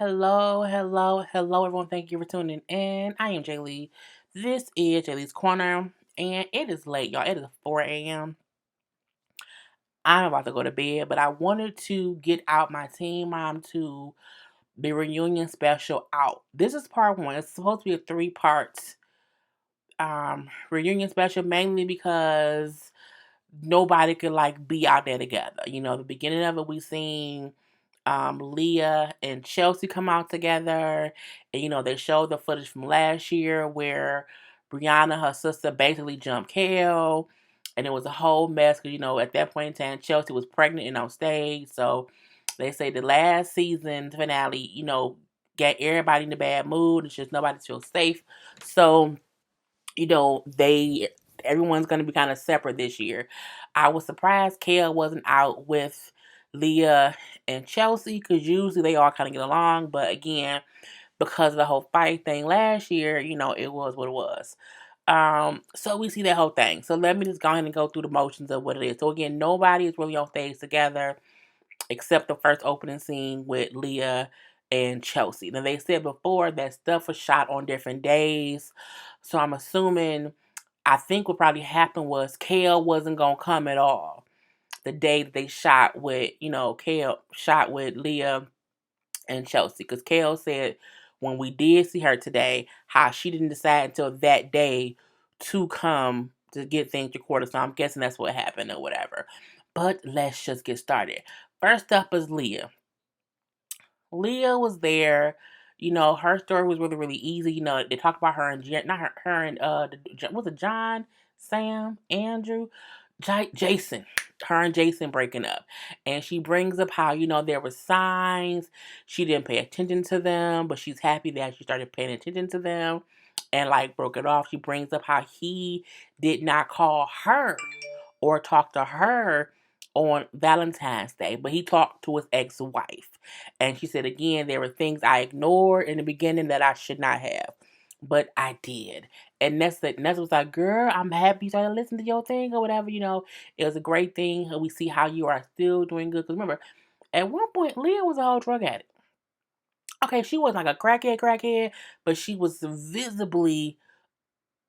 Hello, everyone. Thank you for tuning in. I am Jay Lee. This is Jay Lee's Corner, and it is late, y'all. It is 4 a.m. I'm about to go to bed, but I wanted to get out my Teen Mom to the reunion special out. This is part one. It's supposed to be a three-part reunion special, mainly because nobody could like be out there together. The beginning of it, we seen Leah and Chelsea come out together. And, they showed the footage from last year where Brianna, her sister, basically jumped Kel. And it was a whole mess because, at that point in time, Chelsea was pregnant and on stage. So they say the last season finale, got everybody in a bad mood. It's just nobody feels safe. So, everyone's going to be kind of separate this year. I was surprised Kel wasn't out with Leah and Chelsea because usually they all kind of get along. But again, because of the whole fight thing last year, it was what it was. So we see that whole thing. So let me just go ahead and go through the motions of what it is. So again, nobody is really on stage together except the first opening scene with Leah and Chelsea. Now they said before that stuff was shot on different days. So I'm assuming I think what probably happened was Kel wasn't gonna come at all the day that they shot with, Kel shot with Leah and Chelsea. Because Kel said when we did see her today, how she didn't decide until that day to come to get things recorded. So I'm guessing that's what happened or whatever. But let's just get started. First up is Leah. Leah was there. Her story was really, really easy. They talk about her and not her and was it John, Sam, Andrew, Jason. Her and Jason breaking up, and she brings up how there were signs she didn't pay attention to them, but she's happy that she started paying attention to them, and like broke it off. She brings up how he did not call her or talk to her on Valentine's Day, but he talked to his ex-wife. And she said again, there were things I ignored in the beginning that I should not have. But I did. And Nessa was like, girl, I'm happy you started listening to your thing or whatever, It was a great thing. And we see how you are still doing good. Because remember, at one point, Leah was a whole drug addict. Okay, she wasn't like a crackhead, but she was visibly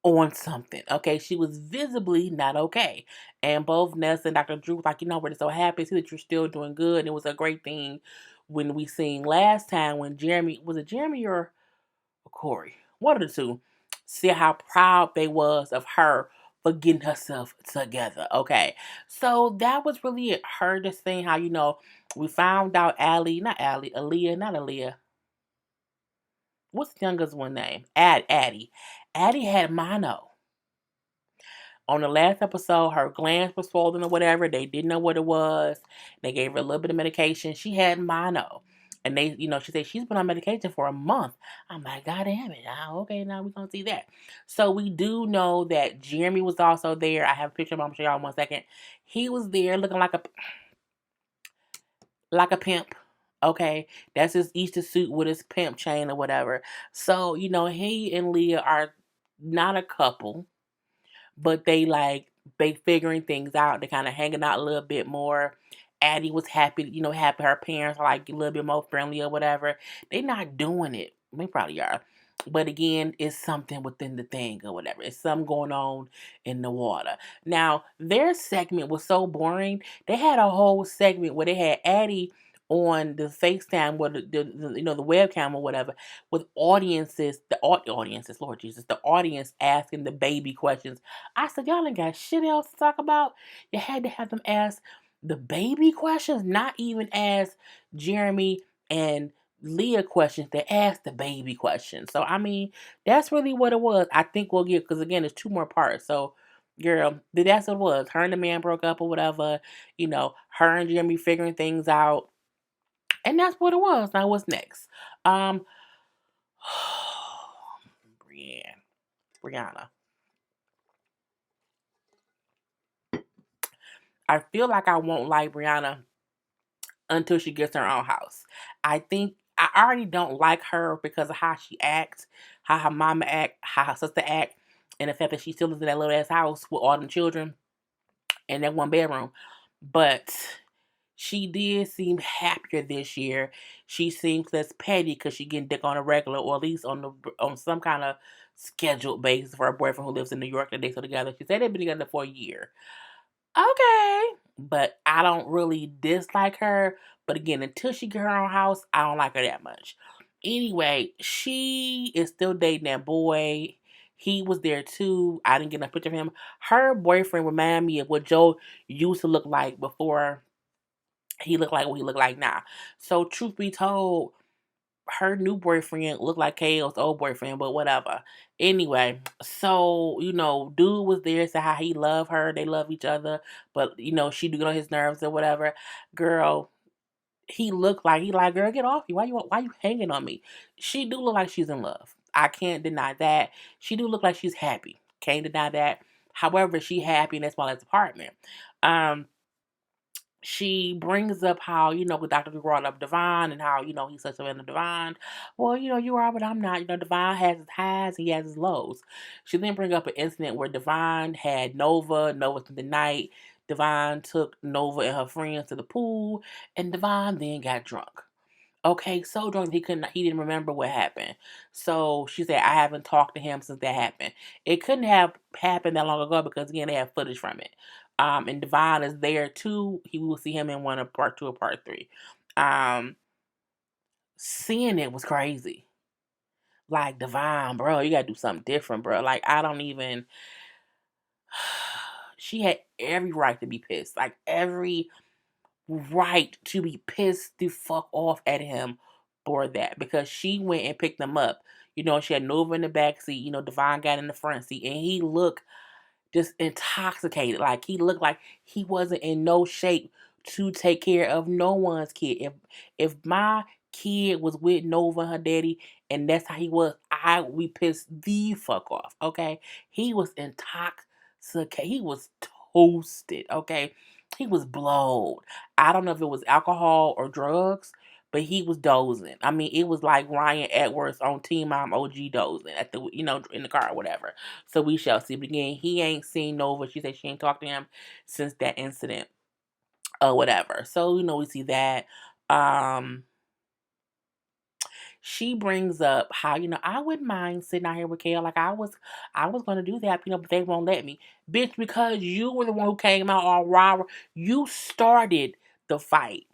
on something. Okay, she was visibly not okay. And both Nessa and Dr. Drew was like, we're just so happy to see that you're still doing good. And it was a great thing when we seen last time when was it Jeremy or Corey? One of the two. See how proud they was of her for getting herself together. Okay. So that was really it. Her just saying how, we found out Aaliyah, not Aaliyah. What's the youngest one name? Addie. Addie had mono. On the last episode, her glands were swollen or whatever. They didn't know what it was. They gave her a little bit of medication. She had mono. And they, she said she's been on medication for a month. I'm like, God damn it. Okay, now we're going to see that. So we do know that Jeremy was also there. I have a picture of him. I'm going to show y'all in 1 second. He was there looking like a pimp. Okay. That's his Easter suit with his pimp chain or whatever. So, he and Leah are not a couple, but they figuring things out. They kind of hanging out a little bit more. Addie was happy, happy her parents are like a little bit more friendly or whatever. They not doing it. They probably are. But again, it's something within the thing or whatever. It's something going on in the water. Now, their segment was so boring. They had a whole segment where they had Addie on the FaceTime with the webcam or whatever with audiences, the audiences, Lord Jesus, the audience asking the baby questions. I said, y'all ain't got shit else to talk about. You had to have them ask the baby questions, not even ask Jeremy and Leah questions. They asked the baby questions. So, I mean, that's really what it was. I think we'll get, because again, there's 2 more parts. So, girl, that's what it was. Her and the man broke up or whatever. Her and Jeremy figuring things out. And that's what it was. Now, what's next? Um, Brianna. I feel like I won't like Brianna until she gets her own house. I think I already don't like her because of how she acts, how her mama act, how her sister act, and the fact that she still lives in that little ass house with all them children in that 1 bedroom. But She did seem happier this year. She seems less petty because she getting dick on a regular, or at least on some kind of scheduled basis for her boyfriend who lives in New York that they still together. She said they've been together for a year. Okay. But I don't really dislike her. But again, until she get her own house, I don't like her that much. Anyway, she is still dating that boy. He was there too. I didn't get a picture of him. Her boyfriend reminded me of what Joe used to look like before he looked like what he looked like now. So truth be told, her new boyfriend looked like Kale's old boyfriend, but whatever. Anyway, so dude was there, said how he loved her, they love each other, but she do get on his nerves or whatever. Girl, he like, girl, get off me. Why you hanging on me? She do look like she's in love. I can't deny that. She do look like she's happy. Can't deny that. However, she happy and that's why it's apartment. Um she brings up how, with Dr. brought up Divine and how, he's such a fan of Divine. Well, you are, but I'm not. Divine has his highs, he has his lows. She then bring up an incident where Divine had Nova spent the night. Divine took Nova and her friends to the pool, and Divine then got drunk. Okay, so drunk he didn't remember what happened. So she said, I haven't talked to him since that happened. It couldn't have happened that long ago because again they have footage from it. And Devon is there too. He will see him in one of part 2 or part 3. Um, Seeing it was crazy. Like Devon, bro, you gotta do something different, bro. Like I don't even. She had every right to be pissed. Like every right to be pissed the fuck off at him for that because she went and picked them up. She had Nova in the back seat. Devon got in the front seat, and he looked just intoxicated. Like he looked like he wasn't in no shape to take care of no one's kid. If my kid was with Nova and her daddy, and that's how he was, I would be pissed the fuck off. Okay, he was intoxicated. He was toasted. Okay, he was blowed. I don't know if it was alcohol or drugs, but he was dozing. I mean, it was like Ryan Edwards on Teen Mom OG dozing at the in the car or whatever. So we shall see. But again, he ain't seen Nova. She said she ain't talked to him since that incident or whatever. So we see that. Um she brings up how I wouldn't mind sitting out here with Kale. Like I was gonna do that, but they won't let me, bitch, because you were the one who came out all raw. You started the fight.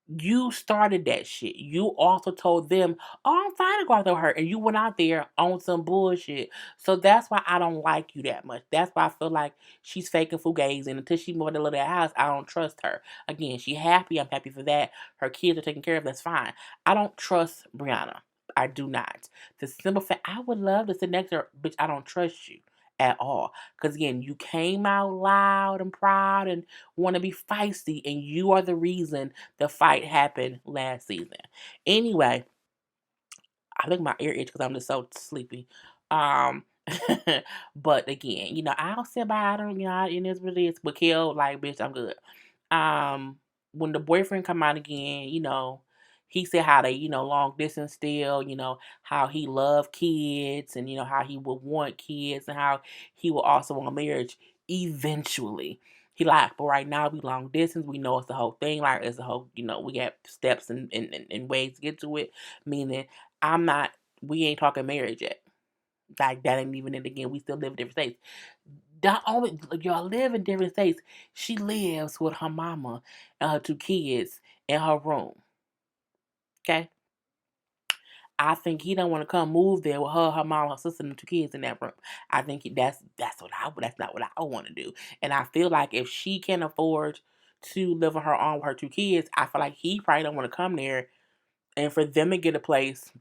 You started that shit. You also told them, "Oh, I'm fine to go out there with her," and you went out there on some bullshit. So that's why I don't like you that much. That's why I feel like she's faking fugazi, and until she moved to little house, I don't trust her. Again, she happy. I'm happy for that. Her kids are taken care of. That's fine. I don't trust Brianna. I do not. The simple fact, I would love to sit next to her, bitch. I don't trust you at all. Because again, you came out loud and proud and want to be feisty, and you are the reason the fight happened last season. Anyway, I think my ear itch because I'm just so sleepy. Um, but again, I'll sit by. I don't, it is what it is. But Kill, like, bitch, I'm good. Um, when the boyfriend come out again, he said how they, long distance still, how he loved kids and how he would want kids and how he would also want marriage eventually. He like, but right now we long distance. We know it's the whole thing. Like it's the whole, we got steps and ways to get to it. Meaning, I'm not. We ain't talking marriage yet. Like that ain't even it again. We still live in different states. Not only y'all live in different states, she lives with her mama and her 2 kids in her room. Okay, I think he don't want to come move there with her mom, her sister, and the 2 kids in that room. I think that's not what I want to do. And I feel like if she can afford to live on her own with her 2 kids, I feel like he probably don't want to come there and for them to get a place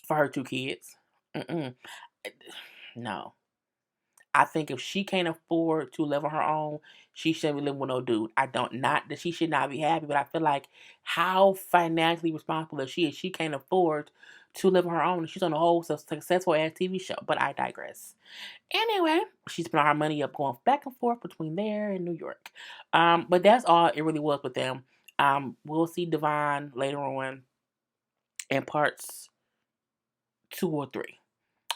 for her 2 kids. Mm-mm. No. I think if she can't afford to live on her own, she shouldn't be living with no dude. I don't not that she should not be happy, but I feel like how financially responsible is she? She can't afford to live on her own. She's on a whole successful ass TV show. But I digress. Anyway, she spent her money up going back and forth between there and New York. But that's all it really was with them. We'll see Devon later on in parts 2 or 3.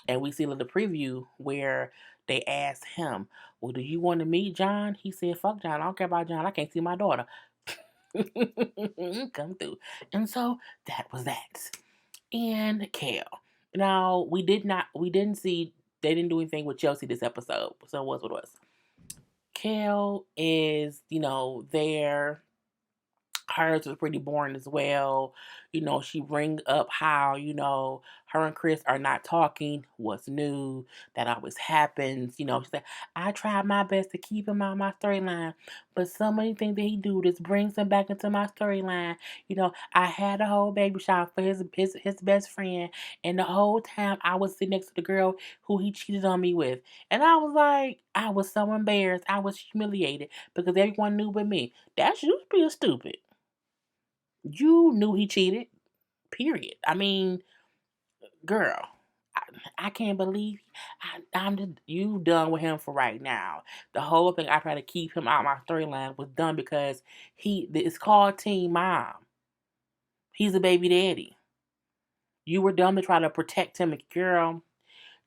And we see a little preview where they asked him, well, do you want to meet John? He said, fuck John. I don't care about John. I can't see my daughter. Come through. And so that was that. And Kel. Now we didn't see, they didn't do anything with Chelsea this episode. So it was what it was. Kel is, there. Hers was pretty boring as well. She bring up how, her and Chris are not talking. What's new? That always happens. She said, I tried my best to keep him out of my storyline, but so many things that he do just brings him back into my storyline. I had a whole baby shower for his best friend, and the whole time I was sitting next to the girl who he cheated on me with. And I was like, I was so embarrassed. I was humiliated because everyone knew but me. That's you being stupid. You knew he cheated. Period. I mean, girl, I, I can't believe I'm just you done with him for right now. The whole thing I tried to keep him out my storyline was done because it's called Teen Mom. He's a baby daddy. You were dumb to try to protect him, girl.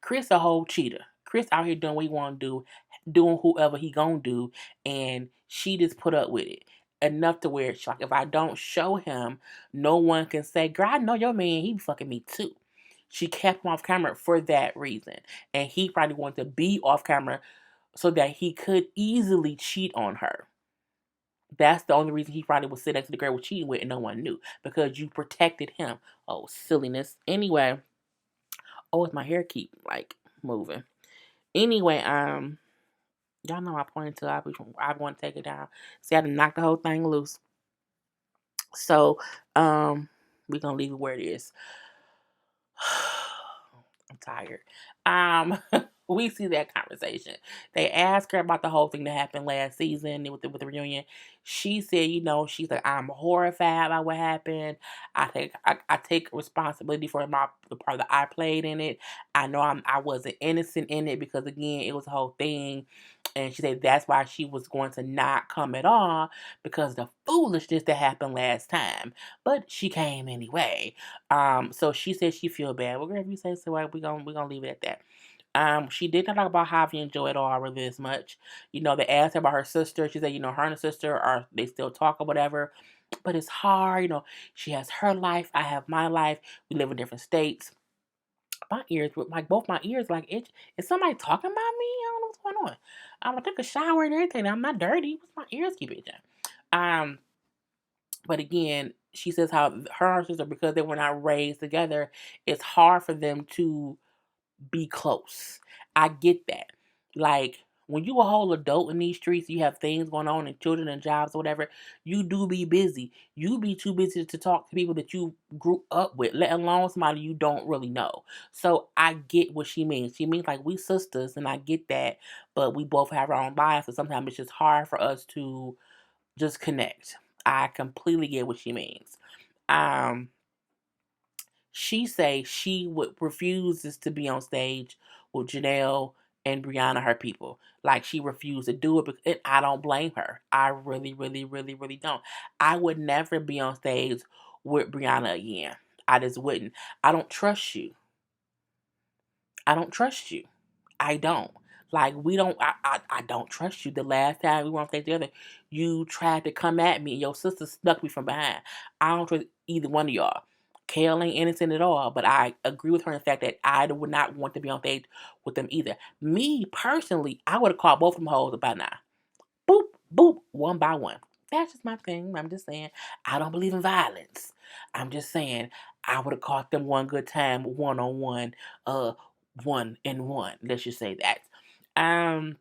Chris a whole cheater. Chris out here doing what he want to do, doing whoever he gonna do, and she just put up with it enough to where it's like, if I don't show him, no one can say, "Girl, I know your man. He be fucking me too." She kept him off camera for that reason, and he probably wanted to be off camera so that he could easily cheat on her. That's the only reason he probably was sitting next to the girl was cheating with, and no one knew because you protected him. Oh, silliness. Anyway, oh, it's my hair keep like moving. Anyway, y'all know my point until I want to take it down. See, I had to knock the whole thing loose. So, we're gonna leave it where it is. I'm tired. Um, we see that conversation. They asked her about the whole thing that happened last season with the reunion. She said, she's like, I'm horrified by what happened. I take responsibility for the part that I played in it. I know I wasn't innocent in it because again, it was a whole thing. And she said that's why she was going to not come at all because the foolishness that happened last time. But she came anyway. So she said she feel bad. Well, girl, if you say so, we gonna leave it at that. She did not talk about how she enjoyed it all really as much. They asked her about her sister. She said, her and her sister they still talk or whatever. But it's hard, she has her life, I have my life. We live in different states. My ears, like both my ears, like itch. Is somebody talking about me? I don't know what's going on. I took a shower and everything. I'm not dirty. What's my ears keep itching? Um, but again, she says how her and her sister, because they were not raised together, it's hard for them to be close. I get that. Like, when you a whole adult in these streets, you have things going on and children and jobs or whatever, you do be busy. You be too busy to talk to people that you grew up with, let alone somebody you don't really know. So I get what she means. She means like we sisters, and I get that, but we both have our own lives, so sometimes it's just hard for us to just connect. I completely get what she means. Um, she say she would refuses to be on stage with Jenelle and Brianna, her people. Like she refused to do it, and I don't blame her. I really, really, really, really don't. I would never be on stage with Brianna again. I just wouldn't. I don't trust you. I don't trust you. I don't. Like we don't I don't trust you. The last time we were on stage together, you tried to come at me and your sister stuck me from behind. I don't trust either one of y'all. Kale ain't innocent at all, but I agree with her in the fact that I would not want to be on stage with them either. Me personally, I would have caught both of them hoes by now. Boop, boop, one by one. That's just my thing. I'm just saying I don't believe in violence. I'm just saying I would have caught them one good time, one on one, 1-and-1. Let's just say that. Um,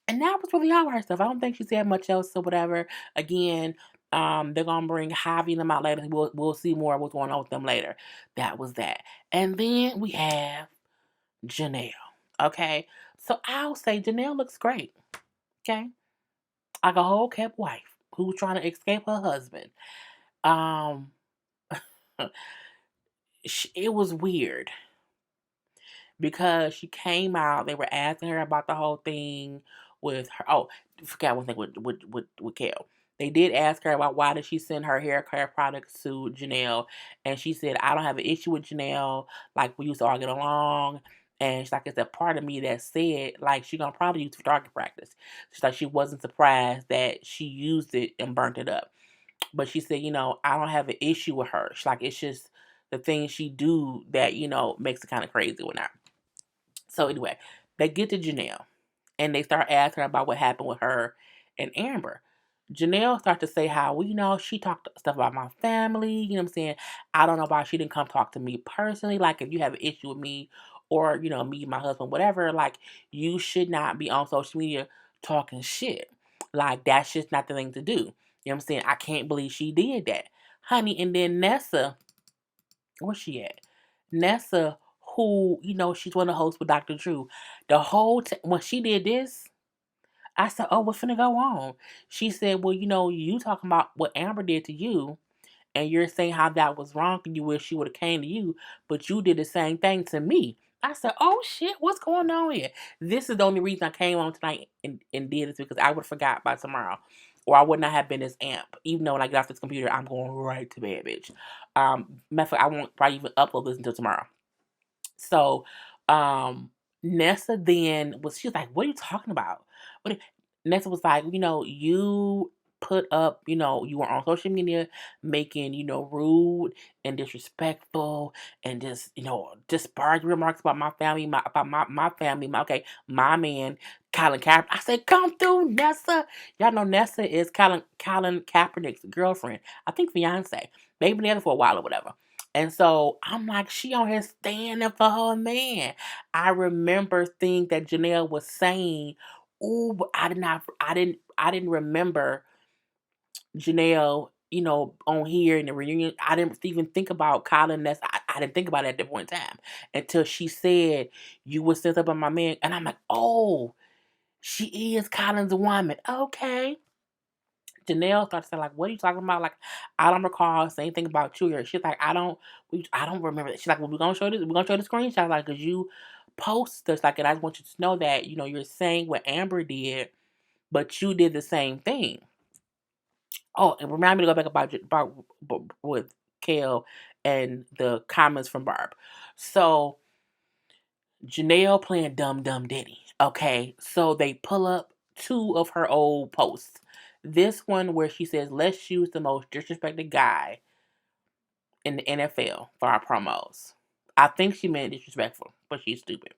and that was really all her stuff. I don't think she said much else or whatever. Again, they're gonna bring Javi and them out later. We'll see more of what's going on with them later. That was that. And then we have Jenelle. Okay. So I'll say Jenelle looks great. Okay. Like a whole kept wife who's trying to escape her husband. Um it was weird because she came out. They were asking her about the whole thing with her. Oh, I forgot one thing with Kel. They did ask her about why did she send her hair care products to Jenelle, and she said, "I don't have an issue with Jenelle. Like we used to all get along." And she's like, "It's a part of me that said like she gonna probably use it for target practice." She's like, she wasn't surprised that she used it and burnt it up. But she said, I don't have an issue with her. She's like, it's just the things she do that, makes it kind of crazy or not. So anyway, they get to Jenelle and they start asking her about what happened with her and Amber. Jenelle starts to say how, she talked stuff about my family, what I'm saying? I don't know why she didn't come talk to me personally. Like, if you have an issue with me or, me, my husband, whatever, like, you should not be on social media talking shit. Like, that's just not the thing to do. You know what I'm saying? I can't believe she did that. Honey, and then Nessa, where's she at? Nessa, who, she's one of the hosts with Dr. Drew. The whole when she did this, I said, oh, what's finna go on? She said, well, you talking about what Amber did to you, and you're saying how that was wrong and you wish she would have came to you, but you did the same thing to me. I said, oh shit, what's going on here? This is the only reason I came on tonight and did this, because I would have forgot by tomorrow. Or I would not have been as amp. Even though when I get off this computer, I'm going right to bed, bitch. Matter of fact, I won't probably even upload this until tomorrow. So, Nessa then she was like, what are you talking about? Nessa was like, you put up, you were on social media making, rude and disrespectful and just, disparaging remarks about my family, my family, my man, Colin Kaepernick. I said, come through, Nessa. Y'all know Nessa is Colin Kaepernick's girlfriend. I think fiance. They've been together for a while or whatever. And so I'm like, she on here standing for her man. I remember things that Jenelle was saying. Ooh, but I didn't remember Jenelle, on here in the reunion. I didn't even think about Colin. I didn't think about it at that point in time until she said, you were sent up on my man. And I'm like, oh, she is Colin's woman. Okay. Jenelle starts saying, like, what are you talking about? Like, I don't recall saying anything about you. Or she's like, I don't remember that. She's like, well, we're gonna show this. We're gonna show the screenshot, like, cause you post this, like, and I just want you to know that, you're saying what Amber did, but you did the same thing. Oh, and remind me to go back about with Kale and the comments from Barb. So Jenelle playing Dumb Dumb Diddy. Okay, so they pull up 2 of her old posts. This one where she says, let's choose the most disrespected guy in the NFL for our promos. I think she meant disrespectful, but she's stupid.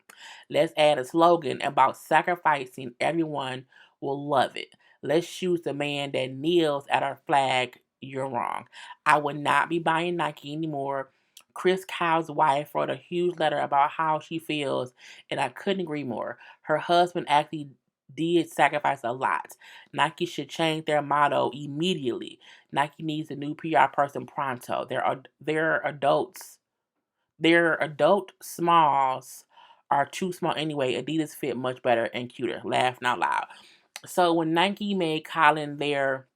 Let's add a slogan about sacrificing. Everyone will love it. Let's choose the man that kneels at our flag. You're wrong. I would not be buying Nike anymore. Chris Kyle's wife wrote a huge letter about how she feels, and I couldn't agree more. Her husband actually did sacrifice a lot. Nike should change their motto immediately. Nike needs a new PR person pronto. Their adults, their adult smalls are too small anyway. Adidas fit much better and cuter. Laughing out loud. So when Nike made Kailyn their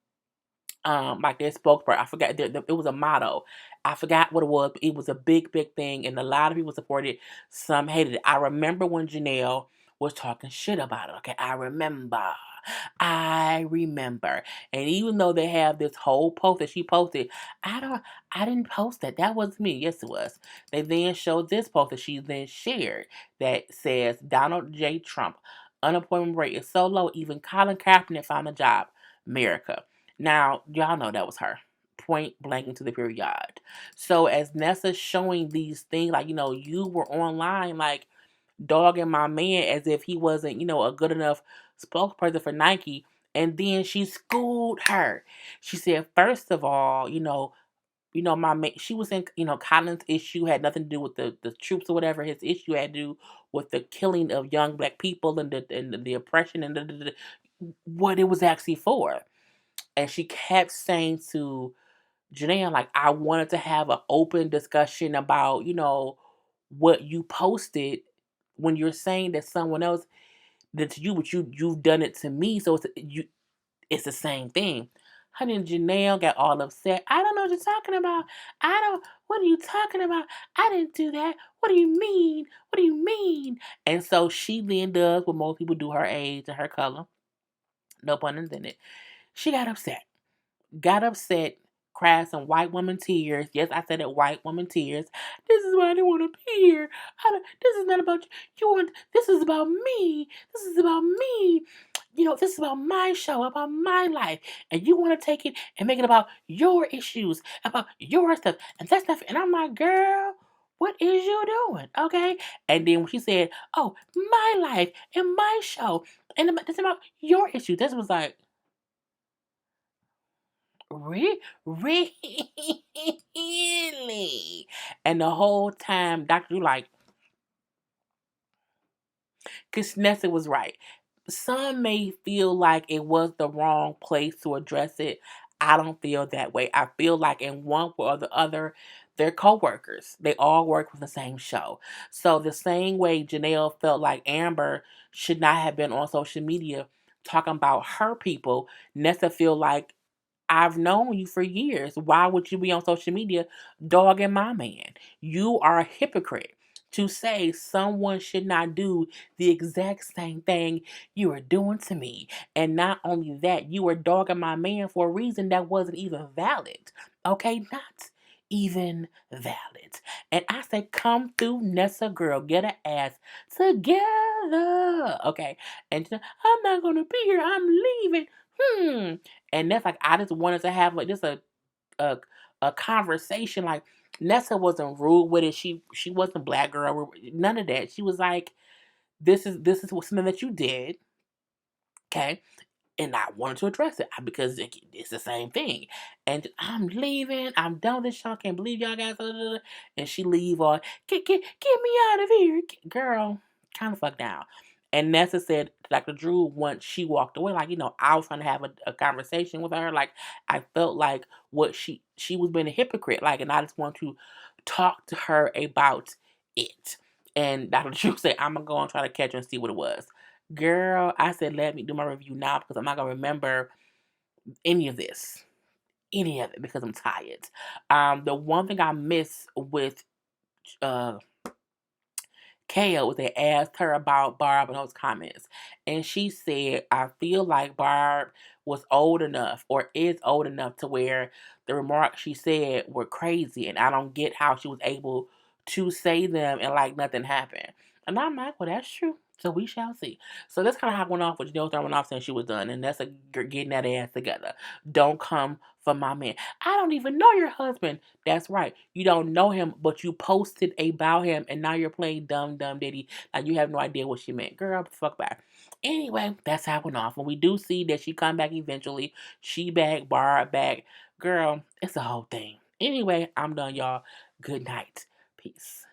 like their spokesperson, I forgot it was a motto. I forgot what it was, but it was a big thing, and a lot of people supported it. Some hated it. I remember when Jenelle was talking shit about it. Okay, I remember. And even though they have this whole post that she posted, I didn't post that. That wasn't me. Yes, it was. They then showed this post that she then shared that says Donald J. Trump, unemployment rate is so low, even Colin Kaepernick found a job. America. Now, y'all know that was her. Point blank into the period. So as Nessa's showing these things, like, you were online, like, dogging my man as if he wasn't, a good enough spokesperson for Nike. And then she schooled her. She said, first of all, my man, she was saying, Colin's issue had nothing to do with the troops or whatever. His issue had to do with the killing of young black people and the oppression and what it was actually for. And she kept saying to Jenelle, like, I wanted to have an open discussion about, what you posted when you're saying that someone else did to you, but you've done it to me, so it's the same thing. Honey, and Jenelle got all upset. I don't know what you're talking about. What are you talking about? I didn't do that. What do you mean? What do you mean? And so she then does what most people do her age and her color. No pun intended. She got upset, cried some white woman tears. Yes, I said it, white woman tears. This is why I didn't want to be here. This is not about you. This is about me. This is about me. this is about my show, about my life, and you want to take it and make it about your issues, about your stuff, and that's not. And I'm like, girl, what is you doing? Okay. And then when she said, oh, my life and my show, and it's about your issues, this was like, really? And the whole time, Dr. Drew like, because Nessa was right. Some may feel like it was the wrong place to address it. I don't feel that way. I feel like in one way or the other, they're co-workers. They all work with the same show. So the same way Jenelle felt like Amber should not have been on social media talking about her people, Nessa feel like I've known you for years. Why would you be on social media dogging my man? You are a hypocrite to say someone should not do the exact same thing you are doing to me. And not only that, you were dogging my man for a reason that wasn't even valid. Okay, not even valid. And I said, come through, Nessa girl, get her ass together. Okay. And I'm not gonna be here. I'm leaving. And that's like I just wanted to have like just a a conversation. Like Nessa wasn't rude with it. She wasn't black girl. None of that. She was like, this is something that you did. Okay. And I wanted to address it because it's the same thing. And I'm leaving. I'm done with this show. I can't believe y'all guys. And she leave on, get me out of here. Girl, kind of fuck down. And Nessa said, Dr. Drew, once she walked away, like, I was trying to have a conversation with her. Like, I felt like what she was being a hypocrite. Like, and I just want to talk to her about it. And Dr. Drew said, I'm going to go and try to catch her and see what it was. Girl, I said, let me do my review now because I'm not going to remember any of this. Any of it because I'm tired. The one thing I miss with uh, Kale was they asked her about Barb in those comments. And she said, I feel like Barb was old enough or is old enough to where the remarks she said were crazy. And I don't get how she was able to say them and like nothing happened. And I'm like, well, that's true. So we shall see. So that's kind of how it went off with Janelle throwing off saying she was done. And that's getting that ass together. Don't come for my man. I don't even know your husband. That's right. You don't know him, but you posted about him, and now you're playing dumb diddy. Like you have no idea what she meant. Girl, fuck back. Anyway, that's how it went off. And we do see that she come back eventually. She back, Barb back. Girl, it's a whole thing. Anyway, I'm done, y'all. Good night. Peace.